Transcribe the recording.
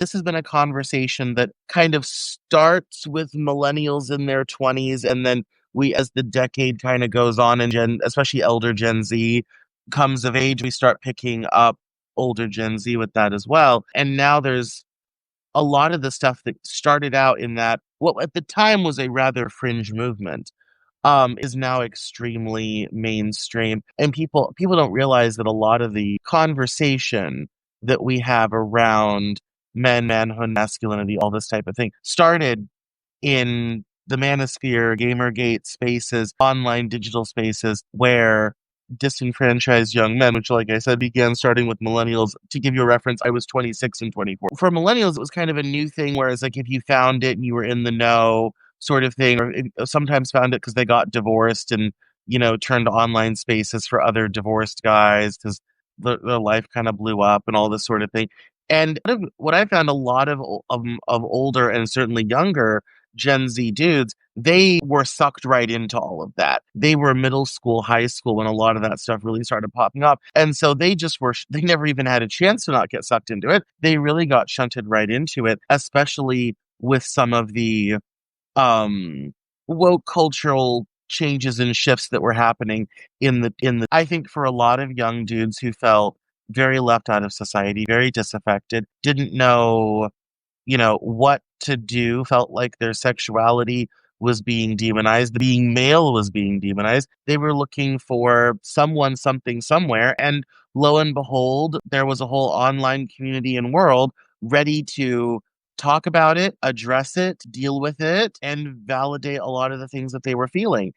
This has been a conversation that kind of starts with millennials in their 20s, and then as the decade kind of goes on, and especially elder Gen Z comes of age, we start picking up older Gen Z with that as well. And now there's a lot of the stuff that started out in that, what at the time was a rather fringe movement, is now extremely mainstream. And people don't realize that a lot of the conversation that we have around men, manhood, masculinity, all this type of thing, started in the Manosphere, Gamergate spaces, online digital spaces where disenfranchised young men, which, like I said, began starting with millennials. To give you a reference, I was 26 and 24. For millennials, it was kind of a new thing, whereas, like, if you found it and you were in the know, sort of thing, or sometimes found it because they got divorced and, turned to online spaces for other divorced guys because their life kind of blew up and all this sort of thing. And what I found, a lot of older and certainly younger Gen Z dudes, they were sucked right into all of that. They were middle school, high school when a lot of that stuff really started popping up. And so they just they never even had a chance to not get sucked into it. They really got shunted right into it, especially with some of the um woke cultural changes and shifts that were happening in the I think for a lot of young dudes who felt very left out of society, very disaffected, didn't know what to do, felt like their sexuality was being demonized, being male was being demonized. They were looking for someone, something, somewhere. And lo and behold, there was a whole online community and world ready to talk about it, address it, deal with it, and validate a lot of the things that they were feeling.